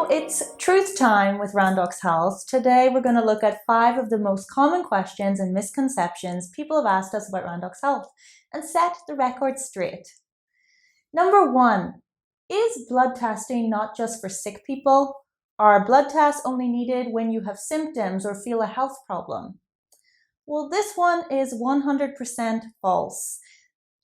So it's truth time with Randox Health. Today we're going to look at 5 of the most common questions and misconceptions people have asked us about Randox Health and set the record straight. Number 1, is blood testing not just for sick people? Are blood tests only needed when you have symptoms or feel a health problem? Well, this one is 100% false.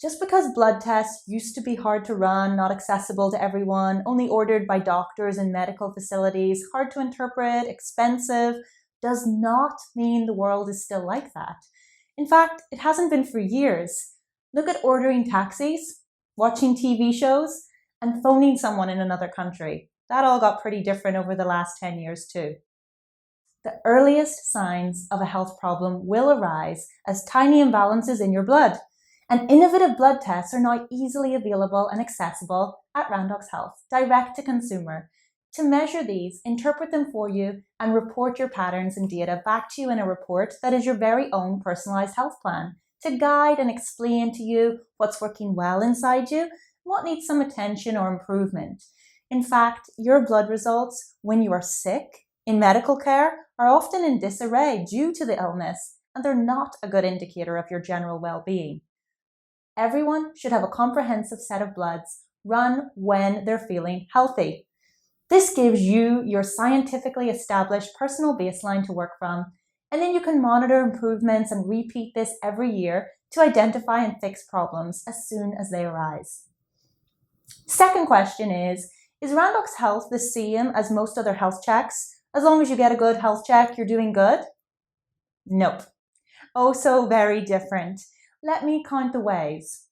Just because blood tests used to be hard to run, not accessible to everyone, only ordered by doctors and medical facilities, hard to interpret, expensive, does not mean the world is still like that. In fact, it hasn't been for years. Look at ordering taxis, watching TV shows, and phoning someone in another country. That all got pretty different over the last 10 years too. The earliest signs of a health problem will arise as tiny imbalances in your blood. And innovative blood tests are now easily available and accessible at Randox Health, direct to consumer. To measure these, interpret them for you, and report your patterns and data back to you in a report that is your very own personalized health plan to guide and explain to you what's working well inside you, what needs some attention or improvement. In fact, your blood results when you are sick in medical care are often in disarray due to the illness, and they're not a good indicator of your general well-being. Everyone should have a comprehensive set of bloods run when they're feeling healthy. This gives you your scientifically established personal baseline to work from, and then you can monitor improvements and repeat this every year to identify and fix problems as soon as they arise. Second question is Randox Health the same as most other health checks? As long as you get a good health check, you're doing good? Nope. Oh, so very different. Let me count the ways.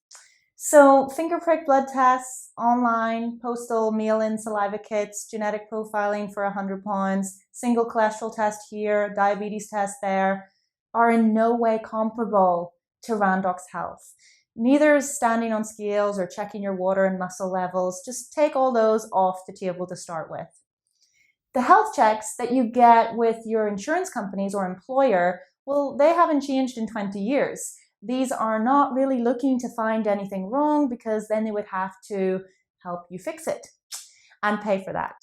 So finger prick blood tests, online, postal, mail-in saliva kits, genetic profiling for £100, single cholesterol test here, diabetes test there, are in no way comparable to Randox Health. Neither is standing on scales or checking your water and muscle levels. Just take all those off the table to start with. The health checks that you get with your insurance companies or employer, well, they haven't changed in 20 years. These are not really looking to find anything wrong because then they would have to help you fix it and pay for that.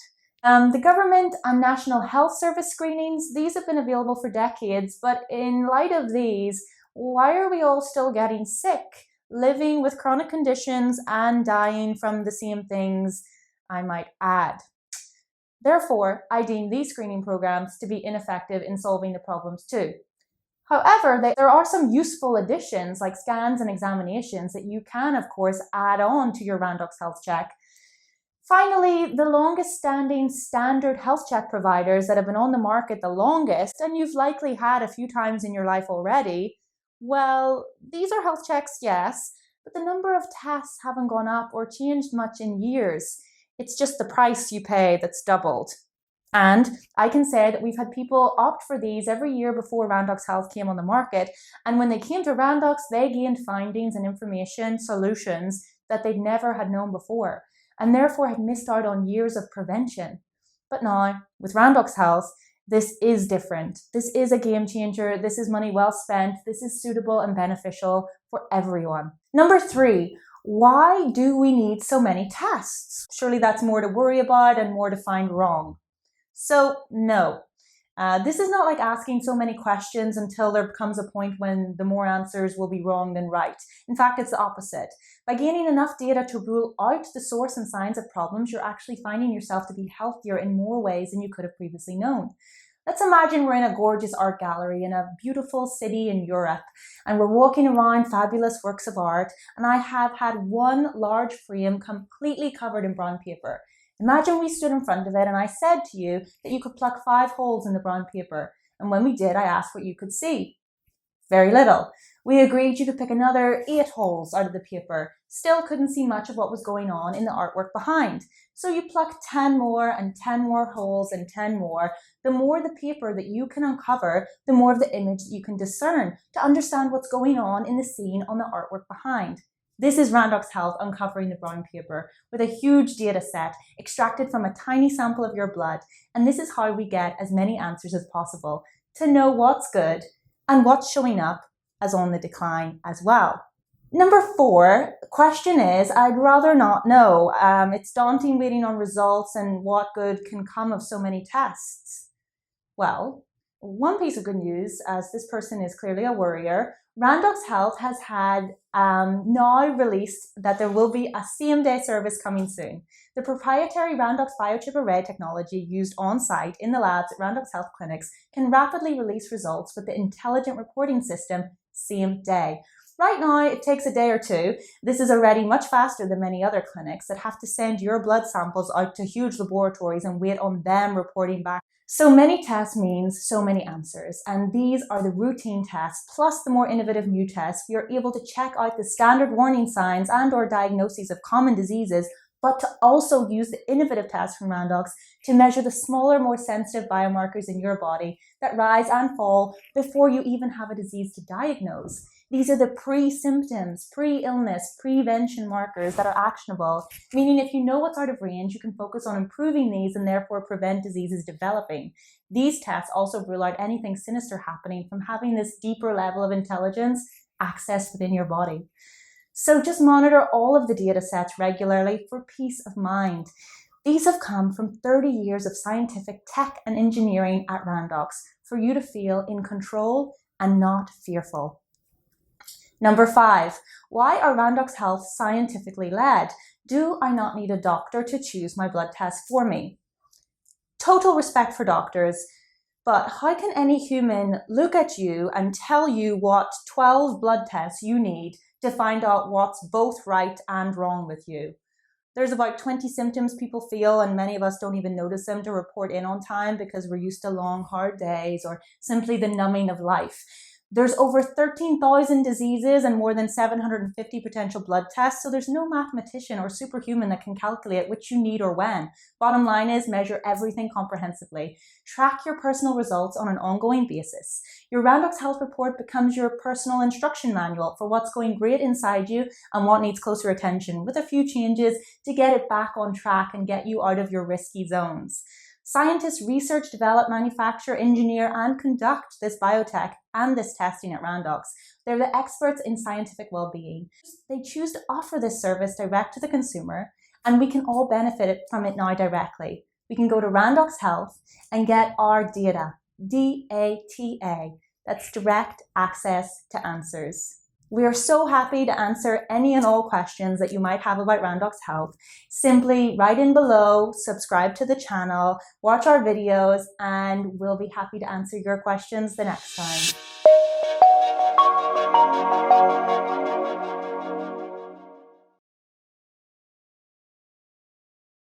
The government and National Health Service screenings, these have been available for decades, but in light of these, why are we all still getting sick, living with chronic conditions and dying from the same things, I might add? Therefore, I deem these screening programs to be ineffective in solving the problems too. However, there are some useful additions like scans and examinations that you can, of course, add on to your Randox Health check. Finally, the longest standing standard health check providers that have been on the market the longest, and you've likely had a few times in your life already, well, these are health checks, yes, but the number of tests haven't gone up or changed much in years. It's just the price you pay that's doubled. And I can say that we've had people opt for these every year before Randox Health came on the market. And when they came to Randox, they gained findings and information, solutions that they'd never had known before, and therefore had missed out on years of prevention. But now, with Randox Health, this is different. This is a game changer. This is money well spent. This is suitable and beneficial for everyone. Number 3, why do we need so many tests? Surely that's more to worry about and more to find wrong. So no, this is not like asking so many questions until there comes a point when the more answers will be wrong than right. In fact, it's the opposite. By gaining enough data to rule out the source and signs of problems, you're actually finding yourself to be healthier in more ways than you could have previously known. Let's imagine we're in a gorgeous art gallery in a beautiful city in Europe, and we're walking around fabulous works of art, and I have had one large frame completely covered in brown paper. Imagine we stood in front of it and I said to you that you could pluck 5 holes in the brown paper. And when we did, I asked what you could see. Very little. We agreed you could pick another 8 holes out of the paper. Still couldn't see much of what was going on in the artwork behind. So you plucked 10 more and 10 more holes and 10 more. The more the paper that you can uncover, the more of the image that you can discern to understand what's going on in the scene on the artwork behind. This is Randox Health uncovering the brown paper with a huge data set extracted from a tiny sample of your blood. And this is how we get as many answers as possible to know what's good and what's showing up as on the decline as well. Number 4, the question is, I'd rather not know. It's daunting waiting on results, and what good can come of so many tests? Well, one piece of good news, as this person is clearly a worrier, Randox Health has had now released that there will be a same-day service coming soon. The proprietary Randox biochip array technology used on-site in the labs at Randox Health clinics can rapidly release results with the intelligent reporting system same day. Right now, it takes a day or two. This is already much faster than many other clinics that have to send your blood samples out to huge laboratories and wait on them reporting back. So many tests means so many answers, and these are the routine tests plus the more innovative new tests. We are able to check out the standard warning signs and or diagnoses of common diseases, but to also use the innovative tests from Randox to measure the smaller, more sensitive biomarkers in your body that rise and fall before you even have a disease to diagnose. These are the pre-symptoms, pre-illness, prevention markers that are actionable, meaning if you know what's out of range, you can focus on improving these and therefore prevent diseases developing. These tests also rule out anything sinister happening from having this deeper level of intelligence accessed within your body. So just monitor all of the data sets regularly for peace of mind. These have come from 30 years of scientific tech and engineering at Randox for you to feel in control and not fearful. Number 5, why are Randox Health scientifically led? Do I not need a doctor to choose my blood test for me? Total respect for doctors, but how can any human look at you and tell you what 12 blood tests you need to find out what's both right and wrong with you? There's about 20 symptoms people feel, and many of us don't even notice them to report in on time because we're used to long, hard days or simply the numbing of life. There's over 13,000 diseases and more than 750 potential blood tests, so there's no mathematician or superhuman that can calculate which you need or when. Bottom line is, measure everything comprehensively. Track your personal results on an ongoing basis. Your Randox Health report becomes your personal instruction manual for what's going great inside you and what needs closer attention, with a few changes to get it back on track and get you out of your risky zones. Scientists research, develop, manufacture, engineer, and conduct this biotech and this testing at Randox. They're the experts in scientific well-being. They choose to offer this service direct to the consumer, and we can all benefit from it now directly. We can go to Randox Health and get our data, DATA. That's direct access to answers. We are so happy to answer any and all questions that you might have about Randox Health. Simply write in below, subscribe to the channel, watch our videos, and we'll be happy to answer your questions the next time.